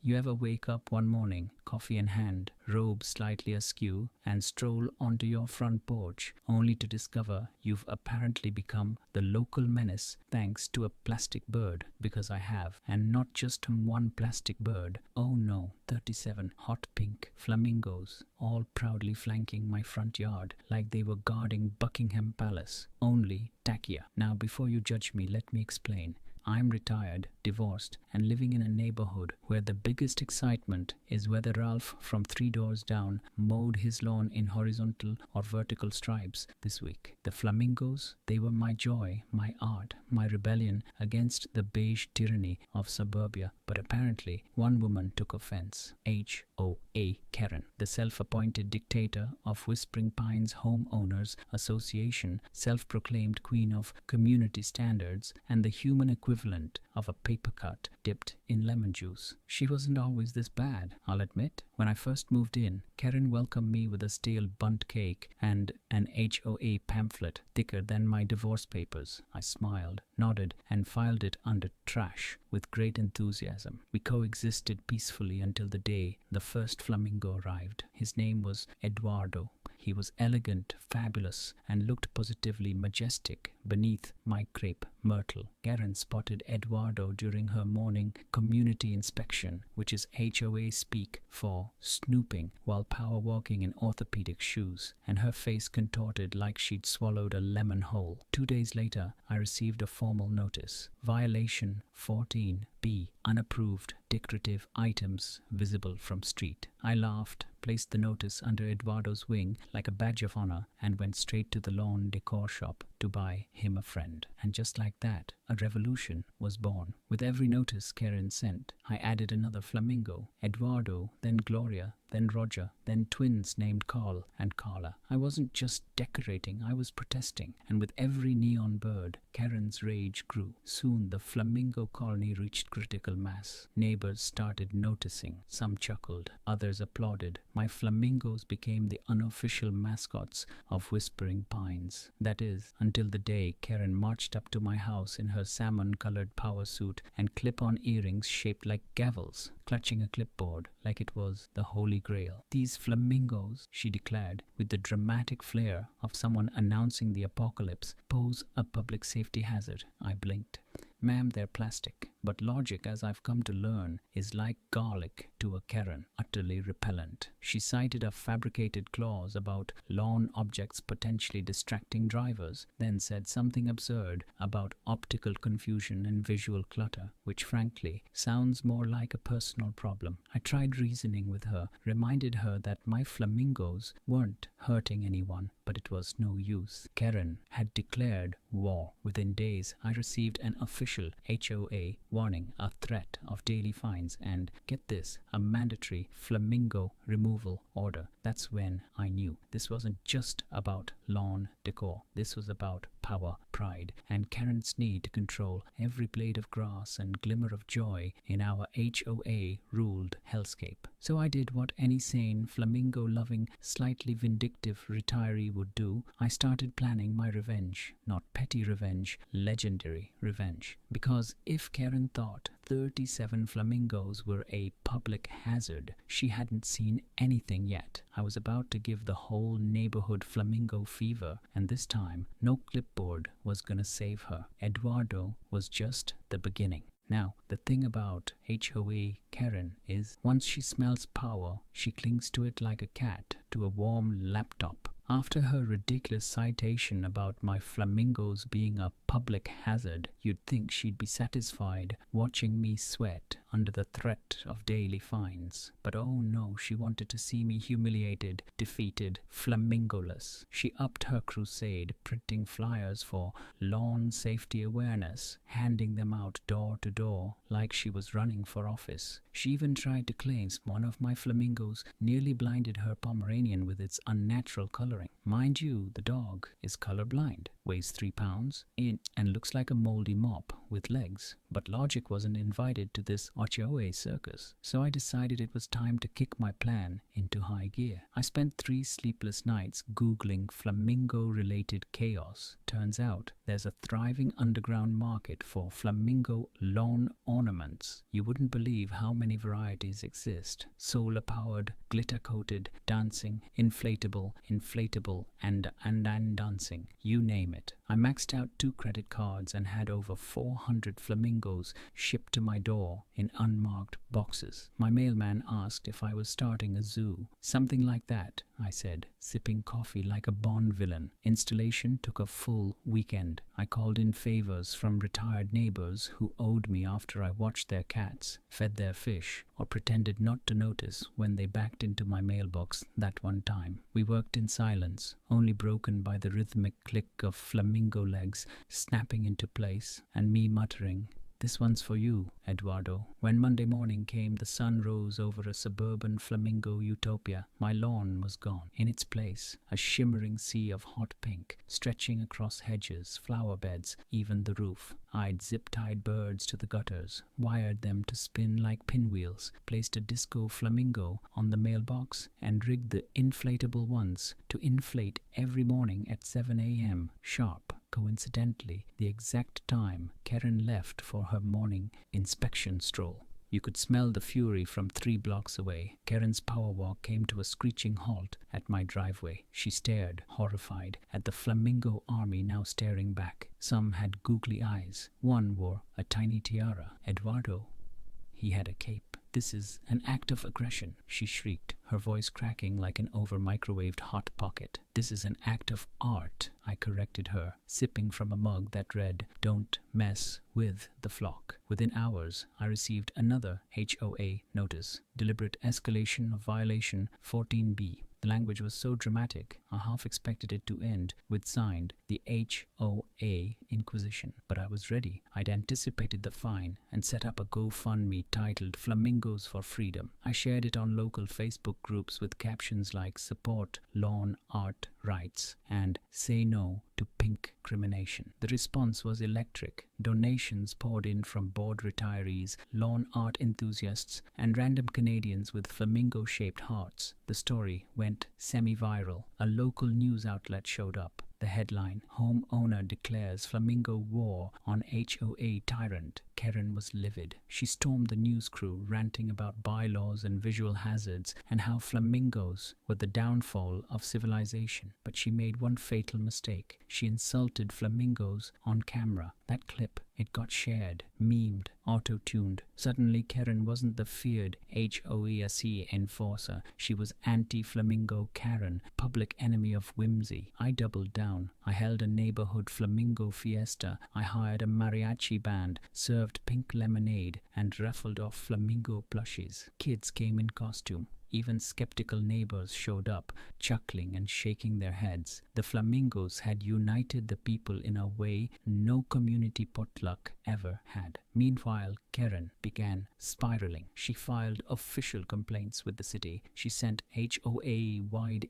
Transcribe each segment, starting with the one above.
You ever wake up one morning, coffee in hand, robe slightly askew, and stroll onto your front porch, only to discover you've apparently become the local menace thanks to a plastic bird? Because I have, and not just one plastic bird. Oh no, 37 hot pink flamingos, all proudly flanking my front yard like they were guarding Buckingham Palace. Only tackier. Now, before you judge me, let me explain. I'm retired, divorced, and living in a neighborhood where the biggest excitement is whether Ralph from 3 doors down mowed his lawn in horizontal or vertical stripes this week. The flamingos, they were my joy, my art, my rebellion against the beige tyranny of suburbia. But apparently, one woman took offense. HOA Kerren, the self-appointed dictator of Whispering Pines Homeowners Association, self-proclaimed queen of community standards, and the human equivalent of a paper cut dipped in lemon juice. She wasn't always this bad, I'll admit. When I first moved in, Kerren welcomed me with a stale bundt cake and an HOA pamphlet thicker than my divorce papers. I smiled, nodded, and filed it under trash with great enthusiasm. We coexisted peacefully until the day the first flamingo arrived. His name was Eduardo. He was elegant, fabulous, and looked positively majestic beneath my crepe myrtle. Kerren spotted Eduardo during her morning community inspection, which is HOA speak for snooping, while power walking in orthopedic shoes, and her face contorted like she'd swallowed a lemon whole. 2 days later, I received a formal notice. Violation 14B. Unapproved decorative items visible from street. I laughed, placed the notice under Eduardo's wing like a badge of honor, and went straight to the lawn decor shop to buy him a friend. And just like that, a revolution was born. With every notice Kerren sent, I added another flamingo, Eduardo, then Gloria, then Roger, then twins named Carl and Carla. I wasn't just decorating, I was protesting. And with every neon bird, Kerren's rage grew. Soon the flamingo colony reached critical mass. Neighbors started noticing. Some chuckled, others applauded. My flamingos became the unofficial mascots of Whispering Pines. That is, until the day Kerren marched up to my house in her salmon-colored power suit and clip-on earrings shaped like gavels, clutching a clipboard like it was the Holy Grail. These flamingos, she declared, with the dramatic flair of someone announcing the apocalypse, pose a public safety hazard. I blinked. Ma'am, they're plastic. But logic, as I've come to learn, is like garlic to a Kerren, utterly repellent. She cited a fabricated clause about lawn objects potentially distracting drivers, then said something absurd about optical confusion and visual clutter, which frankly sounds more like a personal problem. I tried reasoning with her, reminded her that my flamingos weren't hurting anyone, but it was no use. Kerren had declared war. Within days, I received an official HOA warning, a threat of daily fines, and, get this, a mandatory flamingo removal order. That's when I knew this wasn't just about lawn decor. This was about power, pride, and Kerren's need to control every blade of grass and glimmer of joy in our HOA-ruled hellscape. So I did what any sane, flamingo-loving, slightly vindictive retiree would do. I started planning my revenge. Not petty revenge, legendary revenge. Because if Kerren thought 37 flamingos were a public hazard, she hadn't seen anything yet. I was about to give the whole neighborhood flamingo fever, and this time, no clipboard was gonna save her. Eduardo was just the beginning. Now, the thing about HOA Kerren is, once she smells power, she clings to it like a cat to a warm laptop. After her ridiculous citation about my flamingos being a public hazard, you'd think she'd be satisfied watching me sweat under the threat of daily fines. But oh no, she wanted to see me humiliated, defeated, flamingoless. She upped her crusade, printing flyers for lawn safety awareness, handing them out door to door like she was running for office. She even tried to claim one of my flamingos nearly blinded her Pomeranian with its unnatural coloring. Mind you, the dog is colorblind, weighs 3 pounds, and looks like a moldy mop with legs. But logic wasn't invited to this HOA circus, so I decided it was time to kick my plan into high gear. I spent 3 sleepless nights Googling flamingo-related chaos. Turns out there's a thriving underground market for flamingo lawn ornaments. You wouldn't believe how many varieties exist. Solar-powered, glitter-coated, dancing, inflatable, and dancing. You name it. I maxed out 2 credit cards and had over 400 flamingos shipped to my door in unmarked boxes. My mailman asked if I was starting a zoo. Something like that, I said, sipping coffee like a Bond villain. Installation took a full weekend. I called in favors from retired neighbors who owed me after I watched their cats, fed their fish, or pretended not to notice when they backed into my mailbox that one time. We worked in silence, only broken by the rhythmic click of flamingo legs snapping into place and me muttering, "This one's for you, Eduardo." When Monday morning came, the sun rose over a suburban flamingo utopia. My lawn was gone. In its place, a shimmering sea of hot pink, stretching across hedges, flower beds, even the roof. I'd zip-tied birds to the gutters, wired them to spin like pinwheels, placed a disco flamingo on the mailbox, and rigged the inflatable ones to inflate every morning at 7 a.m. sharp. Coincidentally, the exact time Kerren left for her morning inspection stroll. You could smell the fury from 3 blocks away. Kerren's power walk came to a screeching halt at my driveway. She stared, horrified, at the flamingo army now staring back. Some had googly eyes. One wore a tiny tiara. Eduardo, he had a cape. "This is an act of aggression," she shrieked, her voice cracking like an over-microwaved hot pocket. "This is an act of art," I corrected her, sipping from a mug that read, "Don't mess with the flock." Within hours, I received another HOA notice, deliberate escalation of violation 14B. The language was so dramatic, I half expected it to end with signed, the HOA Inquisition. But I was ready. I'd anticipated the fine and set up a GoFundMe titled Flamingos for Freedom. I shared it on local Facebook groups with captions like "Support Lawn Art Rights" and "Say No to Pink Crimination." The response was electric. Donations poured in from bored retirees, lawn art enthusiasts, and random Canadians with flamingo-shaped hearts. The story went semi-viral. A local news outlet showed up. The headline, "Homeowner Declares Flamingo War on HOA Tyrant." Kerren was livid. She stormed the news crew, ranting about bylaws and visual hazards and how flamingos were the downfall of civilization. But she made one fatal mistake. She insulted flamingos on camera. That clip, it got shared, memed, auto-tuned. Suddenly, Kerren wasn't the feared HOAC enforcer. She was anti-flamingo Karen, public enemy of whimsy. I doubled down. I held a neighborhood flamingo fiesta. I hired a mariachi band, served pink lemonade, and raffled off flamingo plushies. Kids came in costume. Even skeptical neighbors showed up, chuckling and shaking their heads. The flamingos had united the people in a way no community potluck ever had. Meanwhile, Kerren began spiraling. She filed official complaints with the city. She sent HOA-wide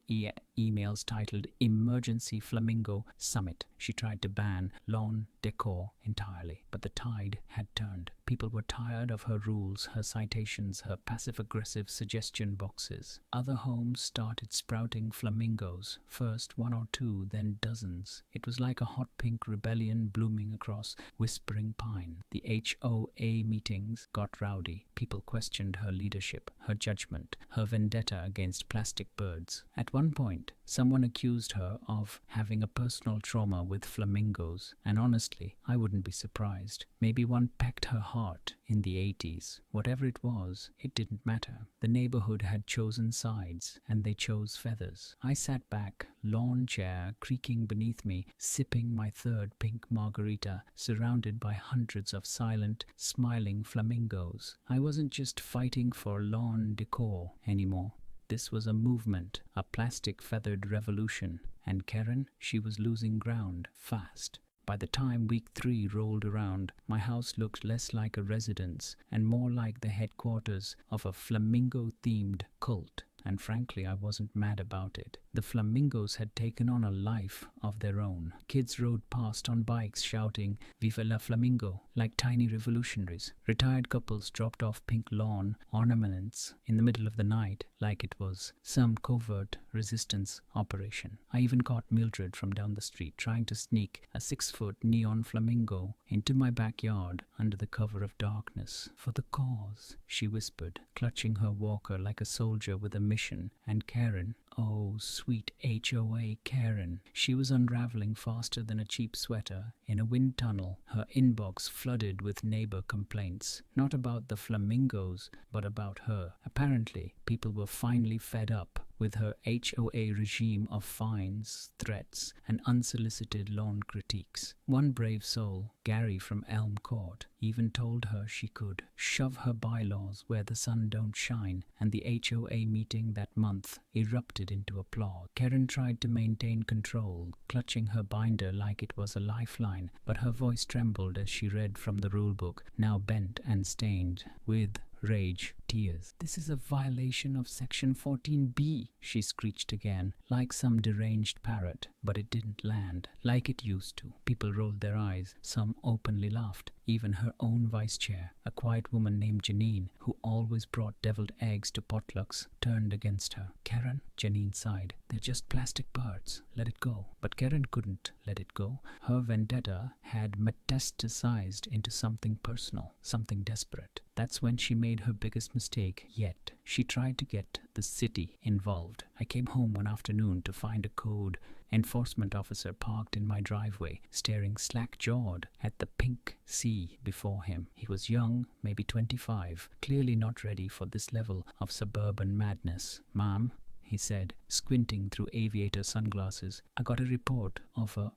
emails titled "Emergency Flamingo Summit." She tried to ban lawn decor entirely, but the tide had turned. People were tired of her rules, her citations, her passive-aggressive suggestion boxes. Other homes started sprouting flamingos, first 1 or 2, then dozens. It was like a hot pink rebellion blooming across whispering pine. The HOA meetings got rowdy. People questioned her leadership, her judgment, her vendetta against plastic birds. At one point, someone accused her of having a personal trauma with flamingos, and honestly, I wouldn't be surprised. Maybe one pecked her heart in the 80s. Whatever it was, it didn't matter. The neighborhood had chosen sides, and they chose feathers. I sat back, lawn chair creaking beneath me, sipping my 3rd pink margarita, surrounded by hundreds of silent, smiling flamingos. I wasn't just fighting for lawn decor anymore. This was a movement, a plastic-feathered revolution. And Kerren, she was losing ground, fast. By the time week 3 rolled around, my house looked less like a residence and more like the headquarters of a flamingo-themed cult. And frankly, I wasn't mad about it. The Flamingos had taken on a life of their own. Kids rode past on bikes shouting "Viva la Flamingo" like tiny revolutionaries. Retired couples dropped off pink lawn ornaments in the middle of the night like it was some covert resistance operation. I even caught Mildred from down the street trying to sneak a 6-foot neon flamingo into my backyard under the cover of darkness. "For the cause," she whispered, clutching her walker like a soldier with a mission. And Kerren, oh, sweet HOA Kerren. She was unraveling faster than a cheap sweater in a wind tunnel, her inbox flooded with neighbor complaints. Not about the flamingos, but about her. Apparently, people were finally fed up with her HOA regime of fines, threats, and unsolicited lawn critiques. One brave soul, Gary from Elm Court, even told her she could shove her bylaws where the sun don't shine, and the HOA meeting that month erupted into applause. Kerren tried to maintain control, clutching her binder like it was a lifeline, but her voice trembled as she read from the rulebook, now bent and stained with rage, tears. "This is a violation of Section 14B, she screeched again, like some deranged parrot. But it didn't land, like it used to. People rolled their eyes, some openly laughed. Even her own vice chair, a quiet woman named Janine, who always brought deviled eggs to potlucks, turned against her. "Kerren," Janine sighed, "they're just plastic birds. Let it go." But Kerren couldn't let it go. Her vendetta had metastasized into something personal, something desperate. That's when she made her biggest mistake yet. She tried to get the city involved. I came home one afternoon to find a code enforcement officer parked in my driveway, staring slack-jawed at the pink sea before him. He was young, maybe 25, clearly not ready for this level of suburban madness. "Ma'am," he said, squinting through aviator sunglasses, "I got a report of a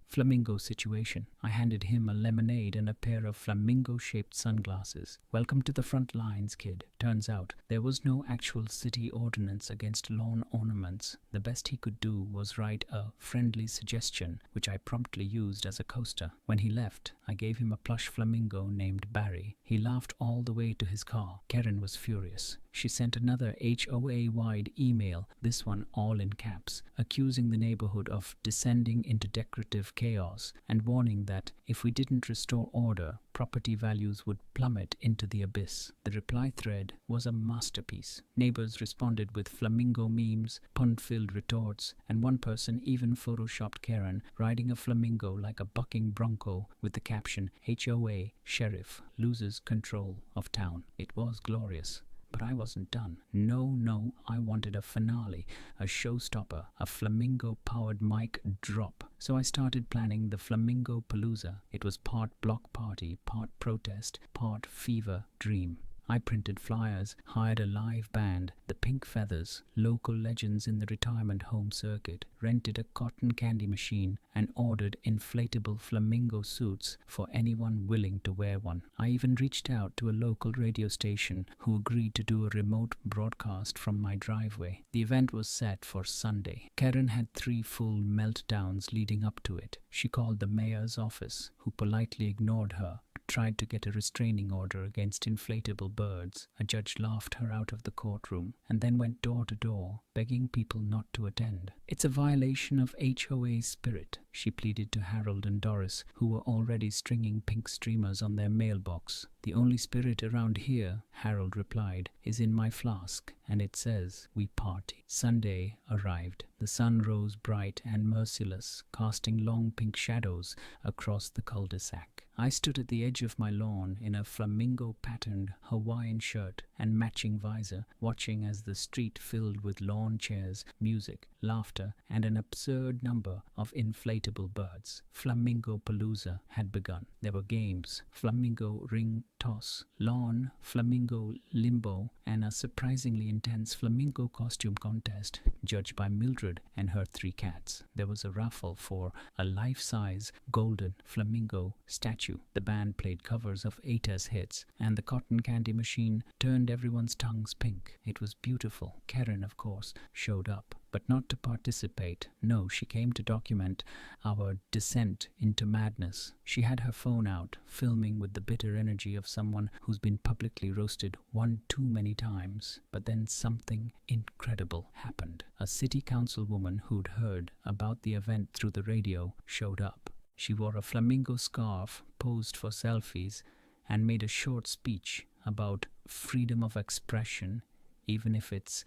flamingo situation." I handed him a lemonade and a pair of flamingo-shaped sunglasses. "Welcome to the front lines, kid." Turns out there was no actual city ordinance against lawn ornaments. The best he could do was write a friendly suggestion, which I promptly used as a coaster. When he left, I gave him a plush flamingo named Barry. He laughed all the way to his car. Kerren was furious. She sent another HOA-wide email, this one all in caps, accusing the neighborhood of descending into decorative chaos and warning that if we didn't restore order, property values would plummet into the abyss. The reply thread was a masterpiece. Neighbors responded with flamingo memes, pun-filled retorts, and one person even photoshopped Kerren riding a flamingo like a bucking bronco with the caption, "HOA sheriff loses control of town." It was glorious. But I wasn't done. No, I wanted a finale, a showstopper, a flamingo-powered mic drop. So I started planning the Flamingo Palooza. It was part block party, part protest, part fever dream. I printed flyers, hired a live band, the Pink Feathers, local legends in the retirement home circuit, rented a cotton candy machine, and ordered inflatable flamingo suits for anyone willing to wear one. I even reached out to a local radio station who agreed to do a remote broadcast from my driveway. The event was set for Sunday. Kerren had 3 full meltdowns leading up to it. She called the mayor's office, who politely ignored her, tried to get a restraining order against inflatable birds. A judge laughed her out of the courtroom and then went door to door, begging people not to attend. "It's a violation of HOA spirit," she pleaded to Harold and Doris, who were already stringing pink streamers on their mailbox. "The only spirit around here," Harold replied, "is in my flask, and it says we party." Sunday arrived. The sun rose bright and merciless, casting long pink shadows across the cul-de-sac. I stood at the edge of my lawn in a flamingo-patterned Hawaiian shirt and matching visor, watching as the street filled with lawn chairs, music, laughter, and an absurd number of inflatable birds. Flamingo Palooza had begun. There were games, flamingo ring toss, lawn, flamingo limbo, and a surprisingly intense flamingo costume contest, judged by Mildred and her 3 cats. There was a raffle for a life-size golden flamingo statue. The band played covers of Ata's hits, and the cotton candy machine turned everyone's tongues pink. It was beautiful. Kerren, of course, showed up. But not to participate. No, she came to document our descent into madness. She had her phone out, filming with the bitter energy of someone who's been publicly roasted one too many times. But then something incredible happened. A city councilwoman who'd heard about the event through the radio showed up. She wore a flamingo scarf, posed for selfies, and made a short speech about freedom of expression, even if it's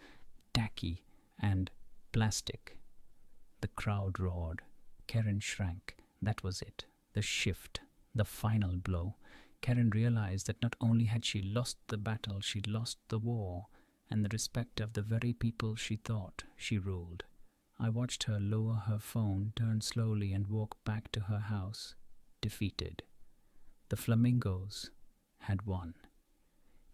tacky and plastic. The crowd roared. Kerren shrank. That was it. The shift. The final blow. Kerren realized that not only had she lost the battle, she'd lost the war, and the respect of the very people she thought she ruled. I watched her lower her phone, turn slowly, and walk back to her house, defeated. The Flamingos had won.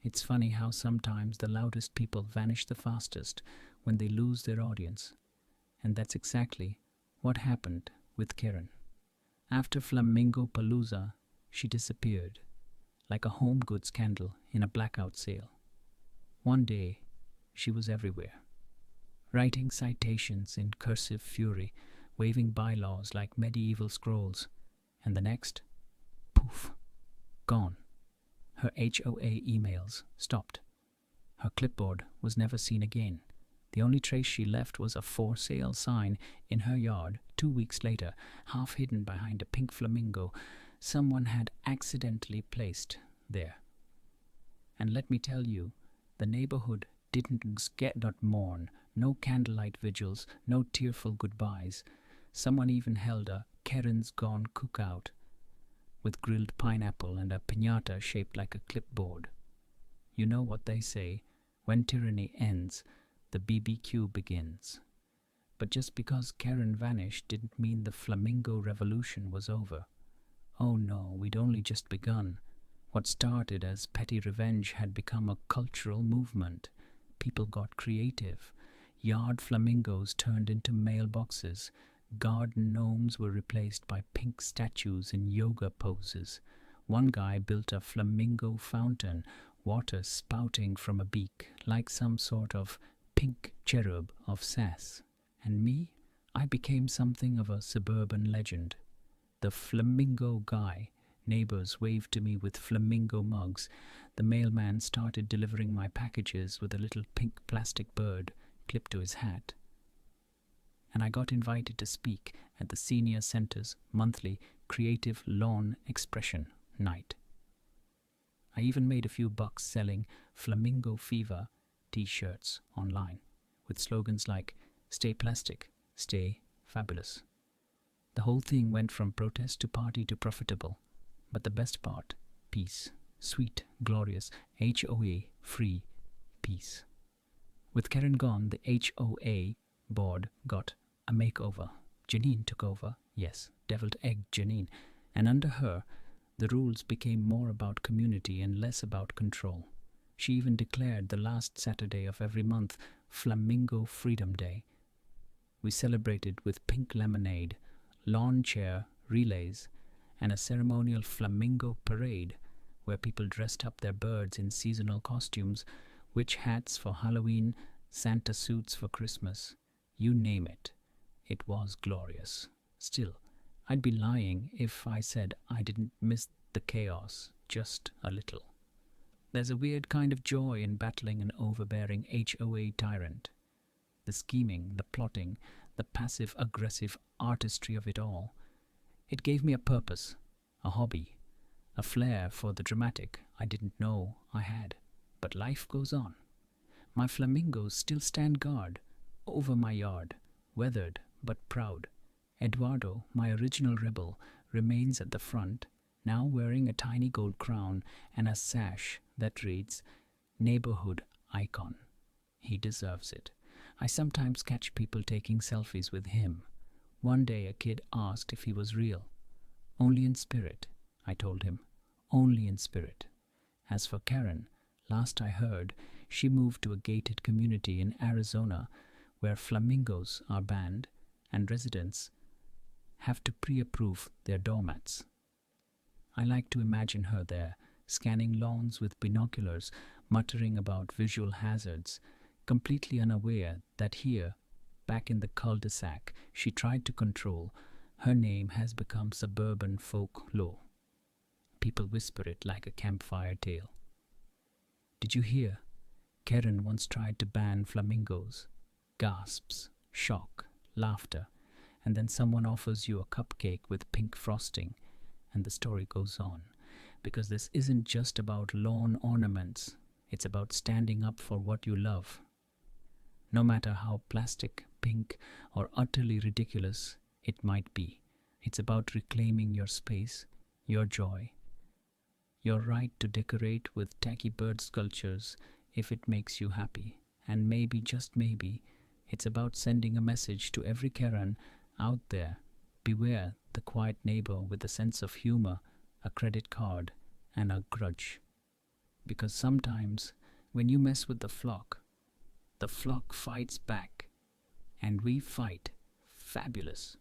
It's funny how sometimes the loudest people vanish the fastest when they lose their audience. And that's exactly what happened with Kerren. After Flamingo Palooza, she disappeared, like a home goods candle in a blackout sale. One day, she was everywhere, writing citations in cursive fury, waving bylaws like medieval scrolls, and the next, poof, gone. Her HOA emails stopped. Her clipboard was never seen again. The only trace she left was a for sale sign in her yard 2 weeks later, half hidden behind a pink flamingo someone had accidentally placed there. And let me tell you, the neighborhood didn't mourn, no candlelight vigils, no tearful goodbyes. Someone even held a Kerren's Gone cookout with grilled pineapple and a piñata shaped like a clipboard. You know what they say, when tyranny ends, the BBQ begins. But just because Kerren vanished didn't mean the flamingo revolution was over. Oh no, we'd only just begun. What started as petty revenge had become a cultural movement. People got creative. Yard flamingos turned into mailboxes. Garden gnomes were replaced by pink statues in yoga poses. One guy built a flamingo fountain, water spouting from a beak, like some sort of pink cherub of sass. And me? I became something of a suburban legend. The flamingo guy. Neighbors waved to me with flamingo mugs. The mailman started delivering my packages with a little pink plastic bird clipped to his hat. And I got invited to speak at the Senior Center's monthly Creative Lawn Expression Night. I even made a few bucks selling Flamingo Fever t-shirts online with slogans like "Stay Plastic, Stay Fabulous." The whole thing went from protest to party to profitable. But the best part, peace. Sweet, glorious, HOA free peace. With Kerren gone, the HOA board got a makeover. Janine took over, yes, deviled egg Janine, and under her, the rules became more about community and less about control. She even declared the last Saturday of every month Flamingo Freedom Day. We celebrated with pink lemonade, lawn chair relays, and a ceremonial flamingo parade where people dressed up their birds in seasonal costumes, witch hats for Halloween, Santa suits for Christmas. You name it. It was glorious. Still, I'd be lying if I said I didn't miss the chaos just a little. There's a weird kind of joy in battling an overbearing HOA tyrant. The scheming, the plotting, the passive-aggressive artistry of it all. It gave me a purpose, a hobby, a flair for the dramatic I didn't know I had. But life goes on. My flamingos still stand guard over my yard, weathered but proud. Eduardo, my original rebel, remains at the front, now wearing a tiny gold crown and a sash that reads, "Neighborhood Icon." He deserves it. I sometimes catch people taking selfies with him. One day a kid asked if he was real. "Only in spirit," I told him. "Only in spirit." As for Kerren, last I heard, she moved to a gated community in Arizona where flamingos are banned and residents have to pre-approve their doormats. I like to imagine her there, scanning lawns with binoculars, muttering about visual hazards, completely unaware that here back in the cul-de-sac she tried to control. Her name has become suburban folklore. People whisper it like a campfire tale. Did you hear? Kerren once tried to ban flamingos. Gasps, shock, laughter, and then someone offers you a cupcake with pink frosting, and the story goes on. Because this isn't just about lawn ornaments, it's about standing up for what you love. No matter how plastic, pink, or utterly ridiculous it might be, it's about reclaiming your space, your joy, your right to decorate with tacky bird sculptures if it makes you happy. And maybe, just maybe, it's about sending a message to every Kerren out there. Beware the quiet neighbor with a sense of humor, a credit card, and a grudge. Because sometimes, when you mess with the flock fights back, and we fight. Fabulous.